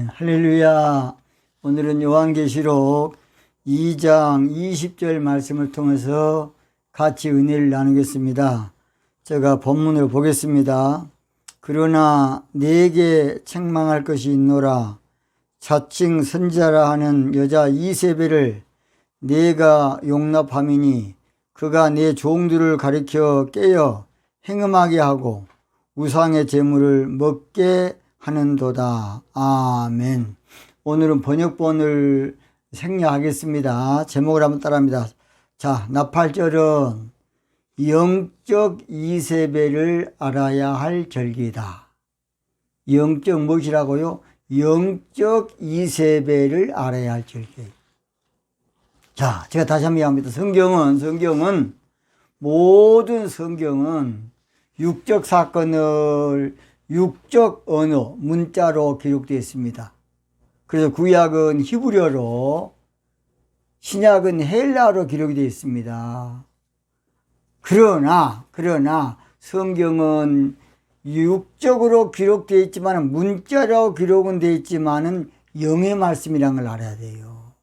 할렐루야. 오늘은 요한계시록 2장 20절 말씀을 통해서 같이 은혜를 나누겠습니다. 제가 본문을 보겠습니다. 그러나 내게 책망할 것이 있노라. 자칭 선지자라 하는 여자 이세벨을 내가 용납함이니 그가 내 종들을 가리켜 깨어 행음하게 하고 우상의 제물을 먹게 하는도다. 아멘. 오늘은 번역본을 생략하겠습니다. 제목을 한번 따라합니다. 자, 나팔절은 영적 이세벨을 알아야 할 절기다. 영적 무엇이라고요? 영적 이세벨을 알아야 할 절기. 자, 제가 다시 한번 이야기합니다. 성경은 모든 성경은 육적 사건을 육적 언어, 문자로 기록되어 있습니다. 그래서 구약은 히브리어로, 신약은 헬라어로 기록이 되어 있습니다. 그러나 성경은 육적으로 기록되어 있지만 문자로 기록은 되어 있지만은 영의 말씀이라는 걸 알아야 돼요.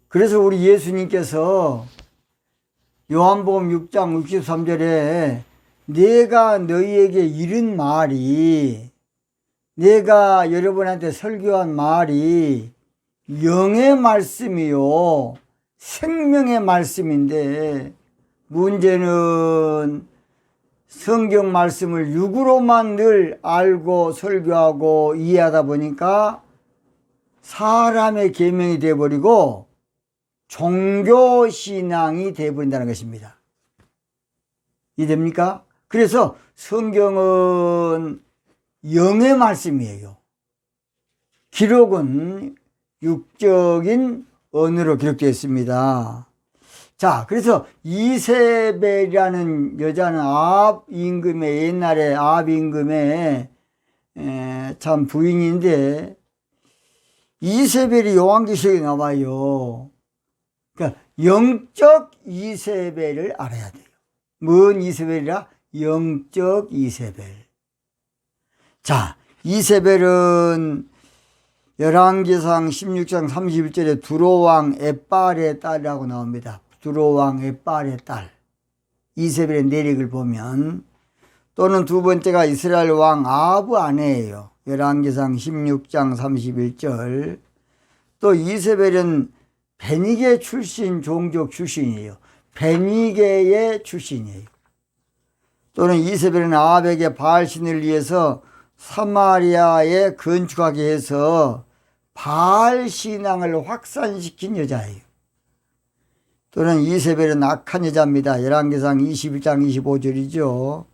그래서 우리 예수님께서 요한복음 6장 63절에 내가 너희에게 이른 말이, 내가 여러분한테 설교한 말이 영의 말씀이요 생명의 말씀인데, 문제는 성경 말씀을 육으로만 늘 알고 설교하고 이해하다 보니까 사람의 계명이 되어버리고 종교신앙이 되어버린다는 것입니다. 이해됩니까? 그래서 성경은 영의 말씀이에요. 기록은 육적인 언어로 기록되어 있습니다. 자, 그래서 이세벨이라는 여자는 아합 임금의, 옛날에 아합 임금의 참 부인인데, 이세벨이 요한계시록에 나와요. 그러니까 영적 이세벨을 알아야 돼요. 뭔 이세벨이라? 영적 이세벨. 자, 이세벨은 열왕기상 16장 31절에 두로왕 엣발의 딸이라고 나옵니다. 두로왕 엣발의 딸. 이세벨의 내력을 보면, 또는 두 번째가 이스라엘 왕 아합의 아내예요. 열왕기상 16장 31절. 또 이세벨은 베니게 출신 종족 출신이에요. 베니게의 출신이에요. 또는 이세벨은 아합에게 바알신을 위해서 사마리아에 건축하게 해서 바알신앙을 확산시킨 여자예요. 또는 이세벨은 악한 여자입니다. 열왕기상 21장 25절이죠.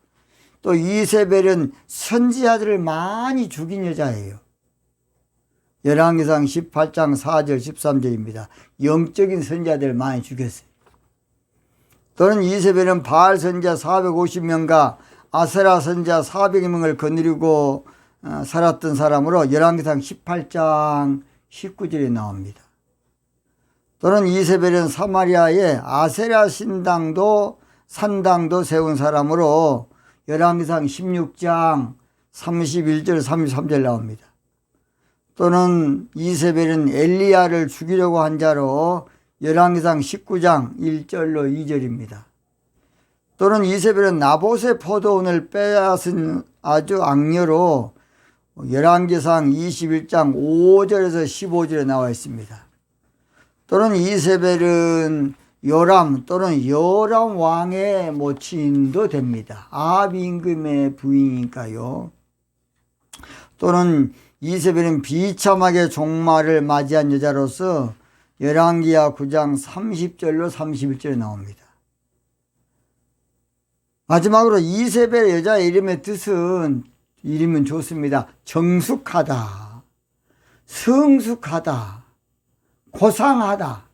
또 이세벨은 선지자들을 많이 죽인 여자예요. 열왕기상 18장 4절 13절입니다. 영적인 선지자들을 많이 죽였어요. 또는 이세벨은 바알 선지자 450명과 아세라 선지자 400명을 거느리고 살았던 사람으로 열왕기상 18장 19절에 나옵니다. 또는 이세벨은 사마리아에 아세라 신당도 산당도 세운 사람으로 열왕기상 16장 31절 33절 나옵니다. 또는 이세벨은 엘리야를 죽이려고 한 자로 열왕기상 19장 1절로 2절입니다. 또는 이세벨은 나봇의 포도원을 빼앗은 아주 악녀로 열왕기상 21장 5절에서 15절에 나와 있습니다. 또는 이세벨은 요람 또는 요람 왕의 모친도 됩니다. 아합 임금의 부인이니까요. 또는 이세벨은 비참하게 종말을 맞이한 여자로서 열왕기하 9장 30절로 31절에 나옵니다. 마지막으로 이세벨 여자의 이름의 뜻은, 이름은 좋습니다. 정숙하다, 성숙하다, 고상하다.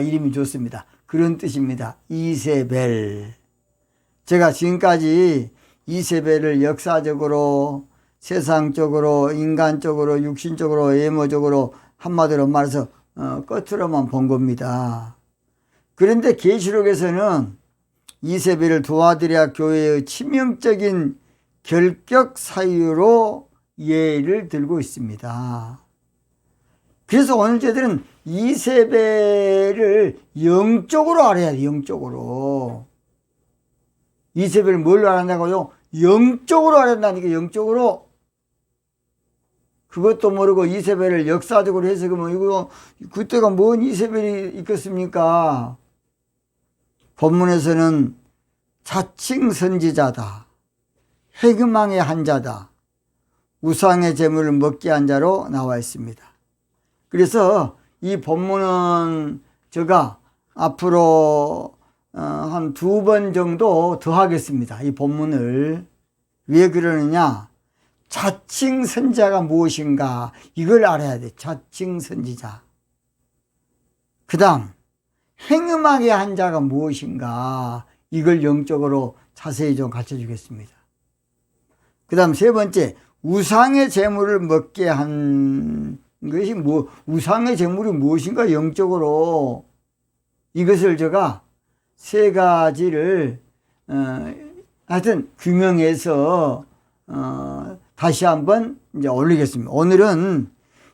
이름이 좋습니다. 그런 뜻입니다. 이세벨. 제가 지금까지 이세벨을 역사적으로, 세상적으로, 인간적으로, 육신적으로, 외모적으로, 한마디로 말해서 끝으로만 본 겁니다. 그런데 계시록에서는 이세벨을 도와드려야 교회의 치명적인 결격 사유로 예를 들고 있습니다. 그래서 오늘 저희들은 이세벨을 영적으로 알아야 돼요. 영적으로. 이세벨을 뭘로 알아낸다고요? 영적으로 알아낸다니까. 영적으로. 그것도 모르고 이세벨을 역사적으로 해석하면 이거 그때가 뭔 이세벨이 있겠습니까? 본문에서는 자칭 선지자다, 해금왕의 한 자다, 우상의 제물을 먹게 한 자로 나와 있습니다. 그래서 이 본문은 제가 앞으로 한 2번 정도 더 하겠습니다. 이 본문을. 왜 그러느냐? 자칭 선지자가 무엇인가 이걸 알아야 돼. 자칭 선지자. 그 다음 행음하게 한 자가 무엇인가 이걸 영적으로 자세히 좀 가르쳐 주겠습니다. 그 다음 세 번째, 우상의 제물을 먹게 한 것이 우상의 제물이 무엇인가 영적으로 이것을 제가 세 가지를 하여튼 규명해서 다시 한번 이제 올리겠습니다. 오늘은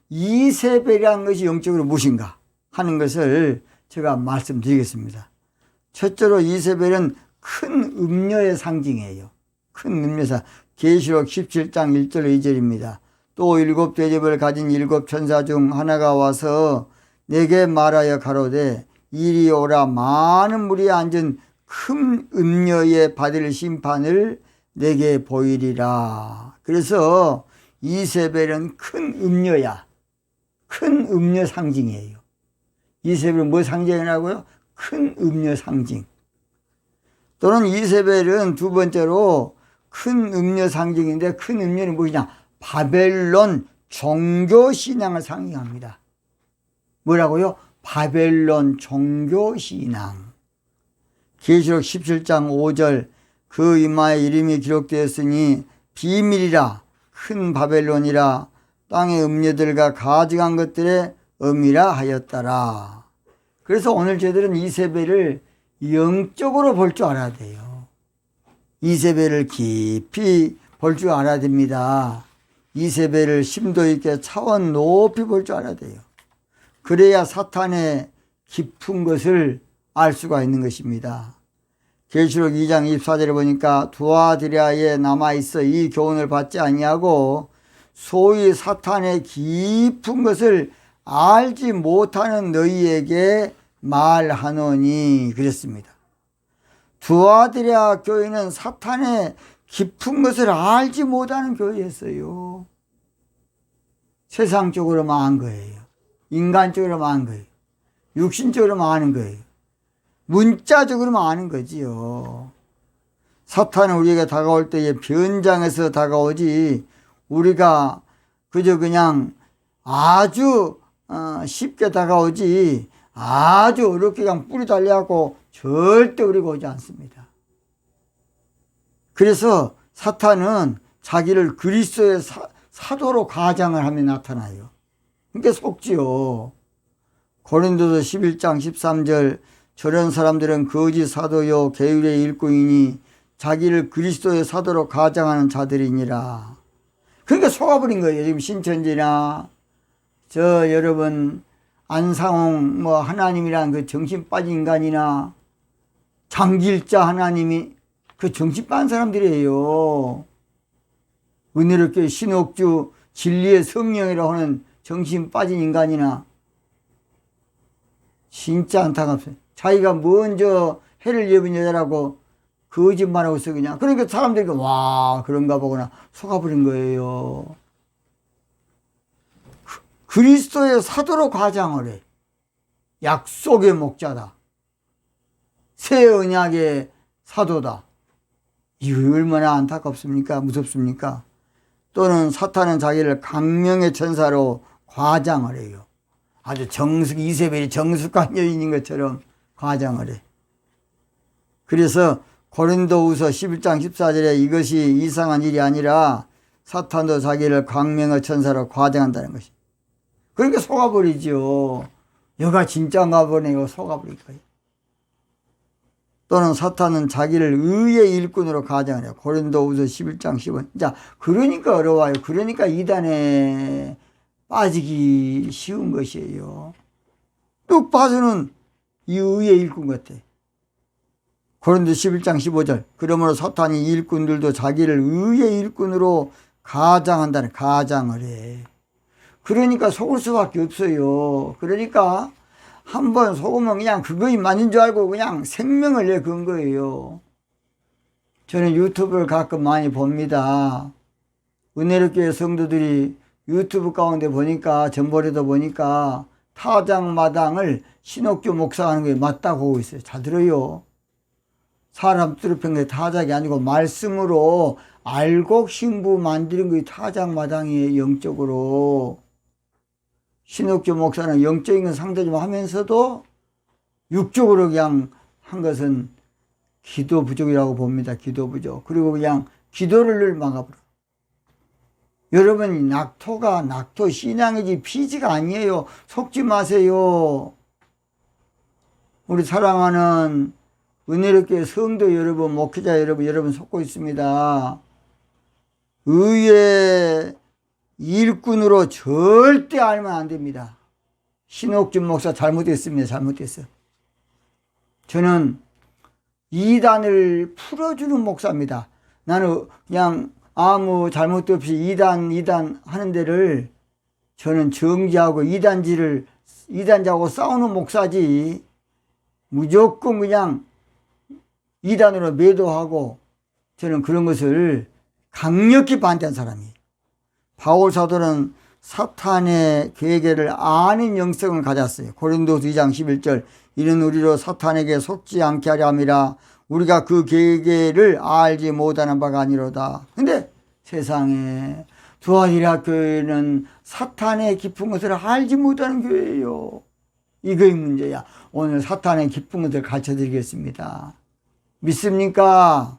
이세벨이라는 것이 영적으로 무엇인가 하는 것을 제가 말씀드리겠습니다. 첫째로 이세벨은 큰 음녀의 상징이에요. 큰 음녀사. 계시록 17장 1절 2절입니다. 또 7 대접을 가진 7 천사 중 하나가 와서 내게 말하여 가로되 이리 오라. 많은 무리에 앉은 큰 음녀의 받을 심판을 내게 보이리라. 그래서 이세벨은 큰 음녀야. 큰 음녀 상징이에요. 이세벨은 뭐 상징이라고요? 큰 음녀 상징. 또는 이세벨은 두 번째로 큰 음녀 상징인데 큰 음녀는 무엇이냐? 바벨론 종교신앙을 상징합니다. 뭐라고요? 바벨론 종교신앙. 계시록 17장 5절 그 이마에 이름이 기록되었으니 비밀이라 큰 바벨론이라 땅의 음녀들과 가증한 것들의 음이라 하였더라. 그래서 오늘 저희들은 이세벨을 영적으로 볼 줄 알아야 돼요. 이세벨을 깊이 볼 줄 알아야 됩니다. 이세벨을 심도 있게 차원 높이 볼 줄 알아야 돼요. 그래야 사탄의 깊은 것을 알 수가 있는 것입니다. 계시록 2장 24절에 보니까 두아드리아에 남아있어 이 교훈을 받지 아니하고 소위 사탄의 깊은 것을 알지 못하는 너희에게 말하노니 그랬습니다. 두아드리아 교회는 사탄의 깊은 것을 알지 못하는 교회였어요. 세상적으로만 한 거예요. 인간적으로만 한 거예요. 육신적으로만 하는 거예요. 문자적으로만 아는 거지요. 사탄은 우리에게 다가올 때에 변장해서 다가오지 우리가 그저 그냥 아주 쉽게 다가오지 아주 어렵게 그냥 뿌리 달려갖고 절대 우리가 오지 않습니다. 그래서 사탄은 자기를 그리스도의 사도로 가장을 하며 나타나요. 그러니까 속지요. 고린도서 11장 13절 저런 사람들은 거짓 사도요 계율의 일꾼이니 자기를 그리스도의 사도로 가장하는 자들이니라. 그러니까 속아버린 거예요. 지금 신천지나 저 여러분 안상홍 뭐 하나님이란 그 정신 빠진 인간이나 장길자 하나님이 그 정신 빠진 사람들이에요. 은혜롭게 신옥주 진리의 성령이라고 하는 정신 빠진 인간이나 진짜 안타깝어요. 자기가 먼저 해를 입은 여자라고 거짓말하고 있어 그냥. 그러니까 사람들이 와 그런가 보구나 속아버린 거예요. 그리스도의 사도로 가장을 해. 약속의 목자다. 새 언약의 사도다. 이거 얼마나 안타깝습니까? 무섭습니까? 또는 사탄은 자기를 강명의 천사로 과장을 해요. 아주 이세벨이 정숙한 여인인 것처럼 과장을 해. 그래서 고린도후서 11장 14절에 이것이 이상한 일이 아니라 사탄도 자기를 광명의 천사로 과장한다는 것이. 그러니까 속아버리죠. 여가 진짜인가 보네. 이거 속아버릴 거예요. 또는 사탄은 자기를 의의 일꾼으로 가장하려. 고린도후서 11장 10원. 자, 그러니까 어려워요. 그러니까 이단에 빠지기 쉬운 것이에요. 뚝 봐서는 이 의의 일꾼 같아. 고린도 11장 15절. 그러므로 사탄이 일꾼들도 자기를 의의 일꾼으로 가장한다는, 가장을 해. 그러니까 속을 수밖에 없어요. 그러니까 한번 속으면 그냥 그거이 맞는 줄 알고 그냥 생명을 내건 거예요. 저는 유튜브를 가끔 많이 봅니다. 은혜롭교회 성도들이 유튜브 가운데 보니까, 전보리도 보니까 타장마당을 신옥주 목사가 하는 게 맞다고 하고 있어요. 잘 들어요. 사람 뚜렷한 게 타작이 아니고 말씀으로 알곡 신부 만드는 게 타작마당이에요. 영적으로. 신옥주 목사는 영적인 건 상대 좀 하면서도 육적으로 그냥 한 것은 기도 부족이라고 봅니다. 기도 부족. 그리고 그냥 기도를 늘 막아버려. 여러분, 낙토 신앙이지 피지가 아니에요. 속지 마세요. 우리 사랑하는 은혜롭게 성도 여러분, 목회자 여러분 속고 있습니다. 의의 일꾼으로 절대 알면 안 됩니다. 신옥준 목사 잘못했습니다. 잘못했어요. 저는 이단을 풀어주는 목사입니다. 나는 그냥 아무 잘못도 없이 이단 하는 데를 저는 정지하고 이단자하고 싸우는 목사지, 무조건 그냥 이단으로 매도하고, 저는 그런 것을 강력히 반대한 사람이에요. 바울 사도는 사탄의 계계를 아는 영성을 가졌어요. 고린도서 2장 11절. 이는 우리로 사탄에게 속지 않게 하려 함이라. 우리가 그 계계를 알지 못하는 바가 아니로다. 근데 세상에 두아디라 교회는 사탄의 깊은 것을 알지 못하는 교회예요. 이거의 문제야. 오늘 사탄의 깊은 것을 가르쳐드리겠습니다. 믿습니까?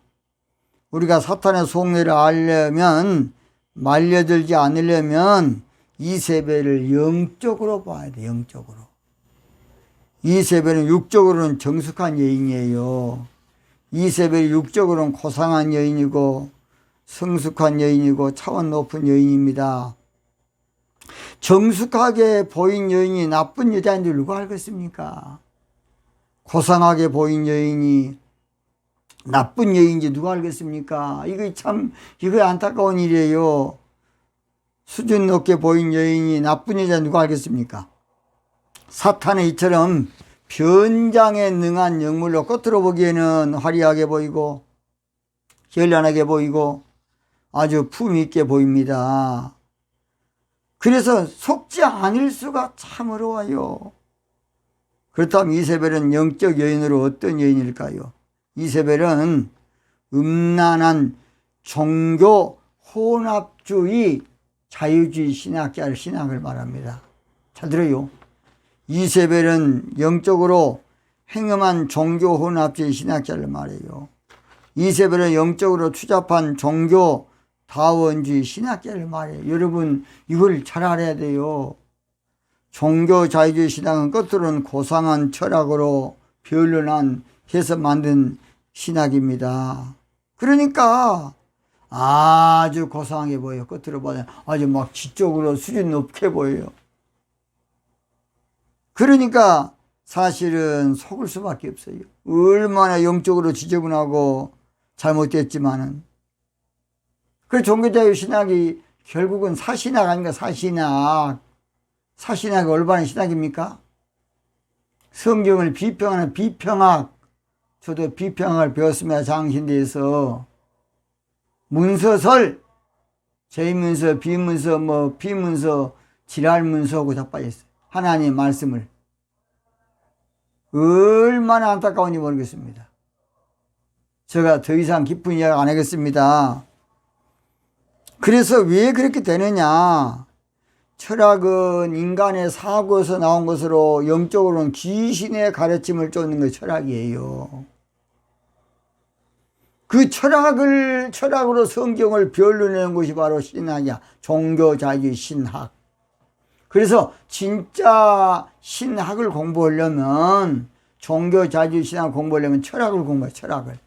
우리가 사탄의 속내를 알려면, 말려들지 않으려면 이세벨을 영적으로 봐야 돼. 영적으로. 이세벨은 육적으로는 정숙한 여인이에요. 이세벨이 육적으로는 고상한 여인이고 성숙한 여인이고 차원 높은 여인입니다. 정숙하게 보인 여인이 나쁜 여자인지 누가 알겠습니까? 고상하게 보인 여인이 나쁜 여인인지 누가 알겠습니까? 이거 안타까운 일이에요. 수준 높게 보인 여인이 나쁜 여자 누가 알겠습니까? 사탄은 이처럼 변장에 능한 영물로 겉으로 보기에는 화려하게 보이고 현란하게 보이고 아주 품위 있게 보입니다. 그래서 속지 않을 수가 참 어려워요. 그렇다면 이세벨은 영적 여인으로 어떤 여인일까요? 이세벨은 음란한 종교 혼합주의 자유주의 신학을 말합니다. 잘 들어요. 이세벨은 영적으로 행음한 종교 혼합주의 신학자를 말해요. 이세벨은 영적으로 추잡한 종교 다원주의 신학자를 말해요. 여러분, 이걸 잘 알아야 돼요. 종교 자유주의 신학은 겉으로는 고상한 철학으로 변론한 해서 만든 신학입니다. 그러니까 아주 고상하게 보여요. 겉으로 보면 아주 막 지적으로 수준 높게 보여요. 그러니까 사실은 속을 수밖에 없어요. 얼마나 영적으로 지저분하고 잘못됐지만은. 그 종교자유 신학이 결국은 사신학 아닌가? 사신학이 올바른 신학입니까? 성경을 비평하는 비평학. 저도 비평학을 배웠습니다. 장신대에서. 문서설, 제문서, 비문서, 비문서, 지랄문서하고 다 빠졌어요. 하나님의 말씀을. 얼마나 안타까운지 모르겠습니다. 제가 더 이상 깊은 이야기 안 하겠습니다. 그래서 왜 그렇게 되느냐? 철학은 인간의 사고에서 나온 것으로 영적으로는 귀신의 가르침을 쫓는 게 철학이에요. 그 철학으로 성경을 변론하는 것이 바로 신학이야. 종교자유 신학. 그래서 진짜 신학을 공부하려면 종교 자유주의 신학을 공부하려면 철학을 공부해, 철학을.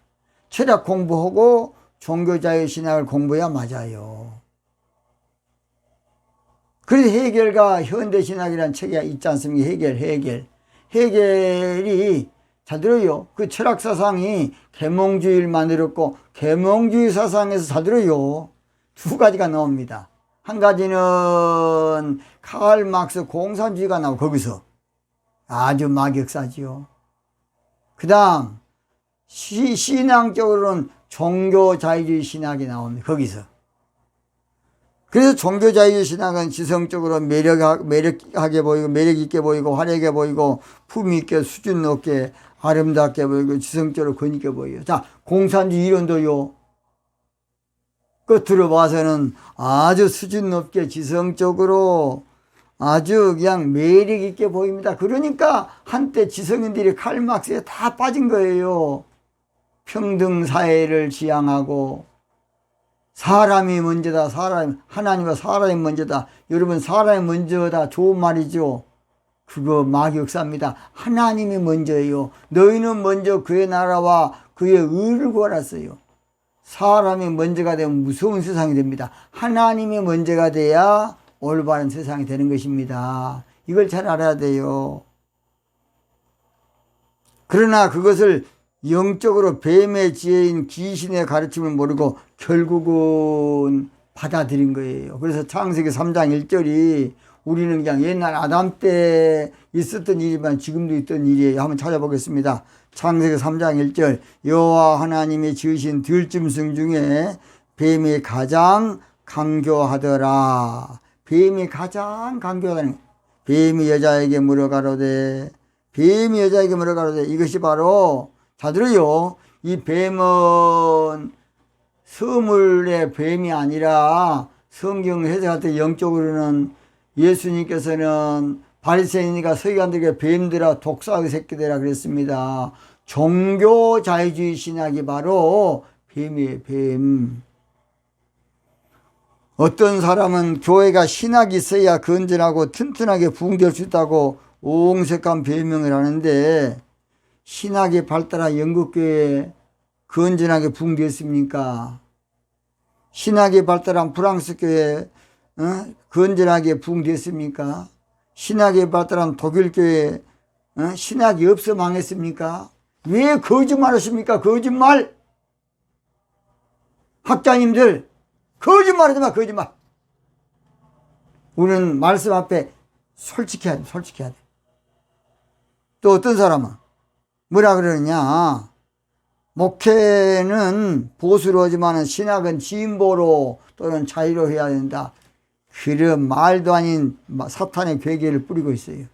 철학 공부하고 종교 자유주의 신학을 공부해야 맞아요. 그래서 해결과 현대신학이라는 책이 있지 않습니까? 해결이 잘 들어요. 그 철학 사상이 계몽주의를 만들었고 계몽주의 사상에서 잘 들어요. 두 가지가 나옵니다. 한 가지는 카를 막스 공산주의가 나오고 거기서 아주 막역사지요. 그 다음 신앙적으로는 종교자유주의 신학이 나옵니다. 거기서. 그래서 종교자유주의 신학은 지성적으로 매력하게 보이고 매력있게 보이고 화려하게 보이고 품위있게 수준 높게 아름답게 보이고 지성적으로 권위있게 보여요. 자, 공산주의 이론도요. 끝으로 봐서는 아주 수준 높게 지성적으로 아주 그냥 매력있게 보입니다. 그러니까 한때 지성인들이 칼 막스에 다 빠진 거예요. 평등사회를 지향하고 사람이 먼저다. 하나님과 사람이 먼저다. 여러분, 사람이 먼저다. 좋은 말이죠. 그거 막역사입니다. 하나님이 먼저예요. 너희는 먼저 그의 나라와 그의 의를 구하랐어요. 사람이 먼저가 되면 무서운 세상이 됩니다. 하나님이 먼저가 돼야 올바른 세상이 되는 것입니다. 이걸 잘 알아야 돼요. 그러나 그것을 영적으로 뱀의 지혜인 귀신의 가르침을 모르고 결국은 받아들인 거예요. 그래서 창세기 3장 1절이 우리는 그냥 옛날 아담 때 있었던 일이지만 지금도 있던 일이에요. 한번 찾아보겠습니다. 창세기 3장 1절 여호와 하나님이 지으신 들짐승 중에 뱀이 가장 강교하더라. 뱀이 가장 강교하다는 거예요. 뱀이 여자에게 물어가로되 이것이 바로 다 들어요. 이 뱀은 서물의 뱀이 아니라 성경 해석할 때 영적으로는 예수님께서는 바리새인이니까 서기관들에게 뱀들아 독사의 새끼들아 그랬습니다. 종교 자유주의 신학이 바로 뱀이에요. 뱀. 어떤 사람은 교회가 신학이 있어야 건전하고 튼튼하게 부흥될 수 있다고 옹색한 변명을 하는데 신학이 발달한 영국교회 건전하게 부흥되었습니까? 신학이 발달한 프랑스 교회 건전하게 부흥되었습니까? 신학이 발달한 독일 교회 신학이 없어 망했습니까? 왜 거짓말 하십니까? 거짓말! 학자님들 거짓말하지 마, 거짓말. 우리는 말씀 앞에 솔직해야 돼, 솔직해야 돼. 또 어떤 사람은 뭐라 그러느냐? 목회는 보수로 하지만 신학은 진보로 또는 자유로 해야 된다. 그런 말도 아닌 사탄의 괴계를 뿌리고 있어요.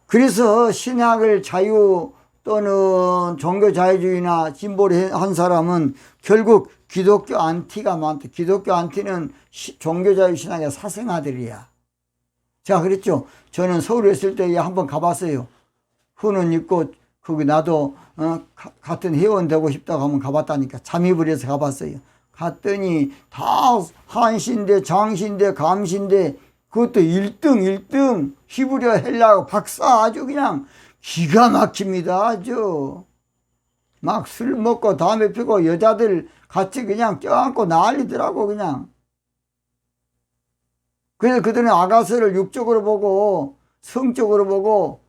그래서 신학을 자유 또는 종교 자유주의나 진보로 한 사람은 결국 기독교 안티가 많다. 기독교 안티는 종교 자유 신학의 사생아들이야. 제가 그랬죠. 저는 서울에 있을 때 한번 가봤어요. 후는 있고 거기 나도 같은 회원 되고 싶다고 한번 가봤다니까. 잠입을 해서 가봤어요. 갔더니 다 한신대, 장신대, 감신대, 그것도 1등, 히브리어, 헬라어, 박사 아주 그냥 기가 막힙니다. 아주. 막 술 먹고 담배 피고 여자들 같이 그냥 껴안고 난리더라고, 그냥. 그래서 그들은 아가서를 육적으로 보고, 성적으로 보고,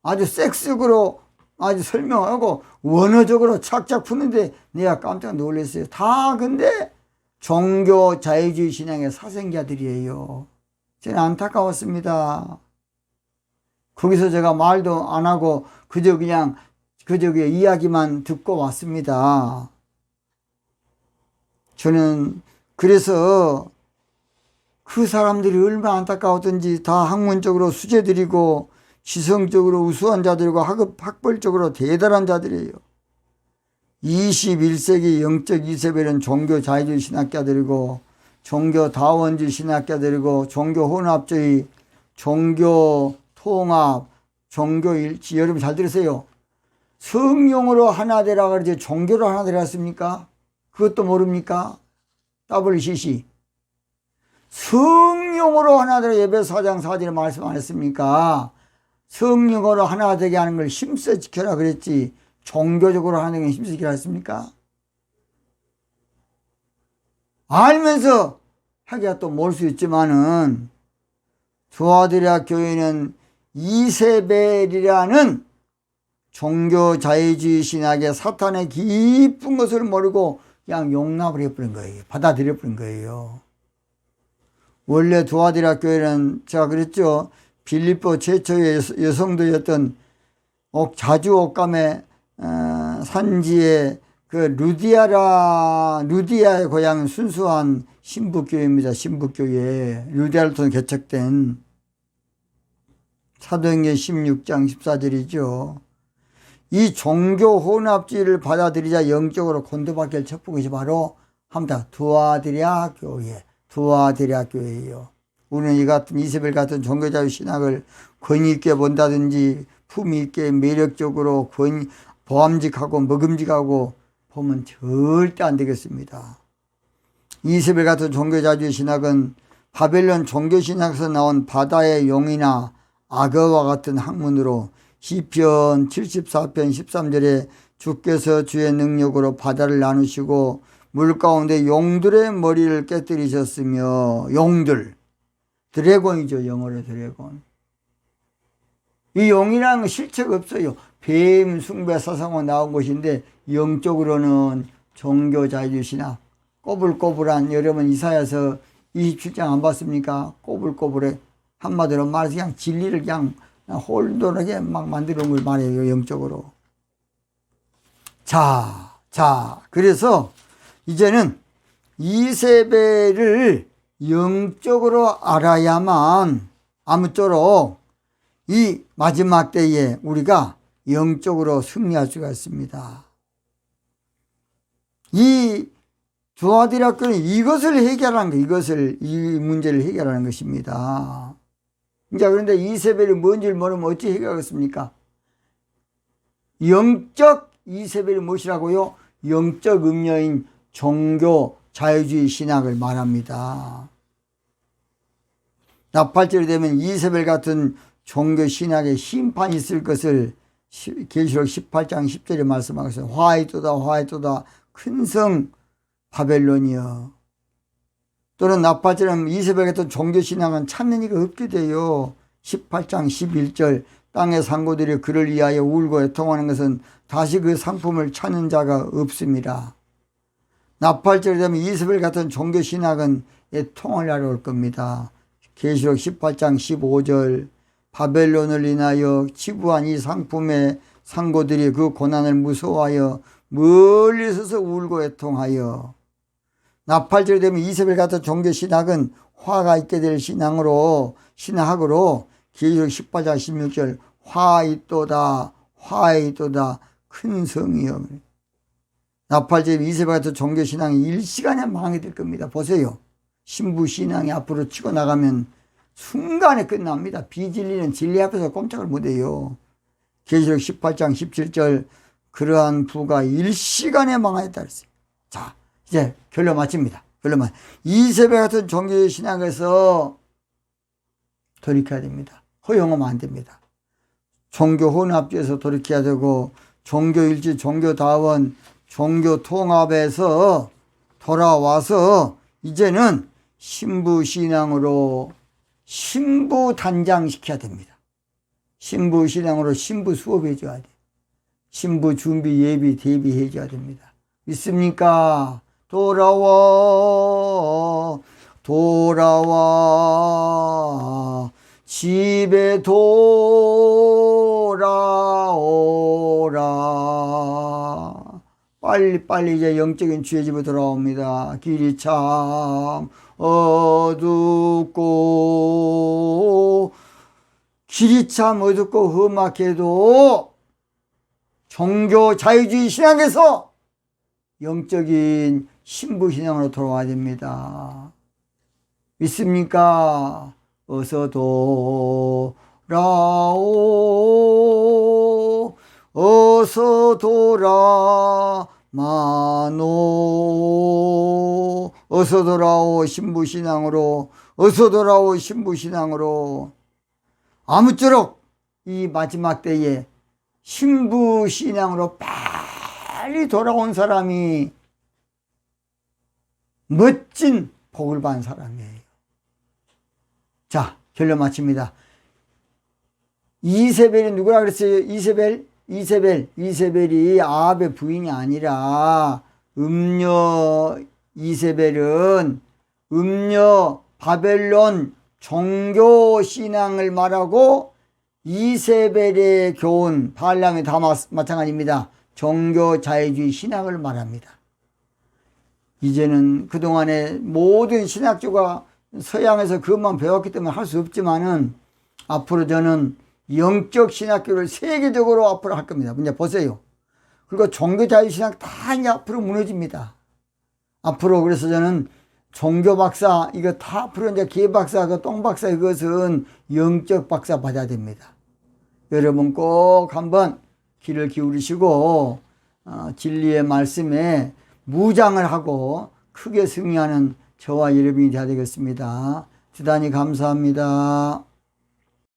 아주 섹스적으로 아주 설명하고, 원어적으로 착착 푸는데 내가 깜짝 놀랐어요. 다 근데 종교 자유주의 신앙의 사생자들이에요. 저는 안타까웠습니다. 거기서 제가 말도 안 하고 그저 이야기만 듣고 왔습니다. 저는 그래서 그 사람들이 얼마나 안타까웠던지 다 학문적으로 수재들이고 지성적으로 우수한 자들이고 학벌적으로 대단한 자들이에요. 21세기 영적 이세벨은 종교 자유주의 신학자들이고 종교 다원주의 신학자들이고 종교 혼합주의, 종교 통합, 종교 일치. 여러분 잘 들으세요. 성령으로 하나 되라 그러지 종교로 하나 되었습니까? 그것도 모릅니까? WCC. 성령으로 하나 되라 예배 4장 4절에 말씀 안 했습니까? 성령으로 하나 되게 하는 걸 힘써 지켜라 그랬지 종교적으로 하는 걸 힘써 지켜라 했습니까? 알면서 하기가 또 모를 수 있지만은 두아드리아 교회는 이세벨이라는 종교 자유주의 신학의 사탄의 깊은 것을 모르고 그냥 용납을 해버린 거예요. 받아들여버린 거예요. 원래 두아드리아 교회는 제가 그랬죠. 빌립보 최초의 여성도였던 자주 옥감의 산지의 그 루디아의 고향은 순수한 신부교회입니다. 신부교회. 루디아를 통해 개척된 사도행전 16장 14절이죠. 이 종교 혼합주의를 받아들이자 영적으로 곤두박질 쳤던 것이 바로 합니다. 두아드리아 교회. 두아드리아 교회예요. 우리는 이 같은 이세벨 같은 종교자유 신학을 권위 있게 본다든지 품위 있게 매력적으로 보암직하고 먹음직하고 보면 절대 안 되겠습니다. 이세벨 같은 종교자유 신학은 바벨론 종교신학에서 나온 바다의 용이나 악어와 같은 학문으로 시편 74편 13절에 주께서 주의 능력으로 바다를 나누시고 물 가운데 용들의 머리를 깨뜨리셨으며 용들 드래곤이죠. 영어로 드래곤. 이 용이라는 건 실체가 없어요. 뱀 숭배 사상으로 나온 것인데 영적으로는 종교자유주의 신학 꼬불꼬불한 여러분 이사야서 27장 안 봤습니까? 꼬불꼬불해. 한마디로 말해서 그냥 진리를 그냥 홀돌하게 막 만들어 놓은 걸 말해요. 영적으로. 자 그래서 이제는 이세벨을 영적으로 알아야만 아무쪼록 이 마지막 때에 우리가 영적으로 승리할 수가 있습니다. 이 두아드리아 교회는 이것을 해결하는 거, 이 문제를 해결하는 것입니다. 자, 그런데 이세벨이 뭔지를 모르면 어찌 해결하겠습니까? 영적 이세벨이 무엇이라고요? 영적 음녀인 종교 자유주의 신학을 말합니다. 나팔절이 되면 이세벨 같은 종교 신학의 심판이 있을 것을 계시록 18장 10절에 말씀하고 있어요. 화이토다 큰 성 바벨론이여. 또는 나팔처럼 이세벨 같은 종교 신앙은 찾는 이가 없게 돼요. 18장 11절 땅의 상고들이 그를 위하여 울고 애통하는 것은 다시 그 상품을 찾는 자가 없습니다. 나팔절이 되면 이세벨 같은 종교 신학은 애통을 하러 올 겁니다. 계시록 18장 15절 바벨론을 인하여 치부한 이 상품의 상고들이 그 고난을 무서워하여 멀리 서서 울고 애통하여. 나팔절이 되면 이세벨 같은 종교 신학은 화가 있게 될 신학으로 계시록 18장 16절 화있도다 큰 성이여. 나팔절 이세벨 같은 종교 신앙이 일시간에 망하게 될 겁니다. 보세요. 신부 신앙이 앞으로 치고 나가면 순간에 끝납니다. 비진리는 진리 앞에서 꼼짝을 못해요. 계시록 18장 17절 그러한 부가 일시간에 망하였다 그랬어요. 자, 이제 결론 마칩니다. 이세벨 같은 종교 신앙에서 돌이켜야 됩니다. 허용하면 안 됩니다. 종교 혼합주의에서 돌이켜야 되고 종교일치, 종교다원, 종교통합에서 돌아와서 이제는 신부신앙으로 신부단장시켜야 됩니다. 신부신앙으로 신부 수업해줘야 돼요. 신부 준비, 예비, 대비해줘야 됩니다. 믿습니까? 돌아와 집에 돌아오라. 빨리 이제 영적인 주의 집에 돌아옵니다. 길이 참 어둡고 험악해도 종교 자유주의 신앙에서 영적인 신부 신앙으로 돌아와야 됩니다. 믿습니까? 어서 돌아오 어서 돌아마노 어서 돌아오 신부신앙으로 어서 돌아오 신부신앙으로 아무쪼록 이 마지막 때에 신부 신앙으로 빨리 돌아온 사람이 멋진 복을 받은 사람이에요. 자, 결론 마칩니다. 이세벨이 누구라 그랬어요? 이세벨이 아합의 부인이 아니라 음녀 이세벨은 음녀 바벨론 종교 신앙을 말하고 이세벨의 교훈 발람이 다 마찬가지입니다. 종교 자유주의 신앙을 말합니다. 이제는 그동안에 모든 신학교가 서양에서 그것만 배웠기 때문에 할 수 없지만은 앞으로 저는 영적 신학교를 세계적으로 앞으로 할 겁니다. 이제 보세요. 그리고 종교 자유 신학 다 이제 앞으로 무너집니다. 앞으로 그래서 저는 종교 박사 이거 다 앞으로 이제 개 박사 그 똥 박사 이것은 영적 박사 받아야 됩니다. 여러분 꼭 한번 귀를 기울이시고 진리의 말씀에 무장을 하고 크게 승리하는 저와 여러분이 되어야 되겠습니다. 대단히 감사합니다.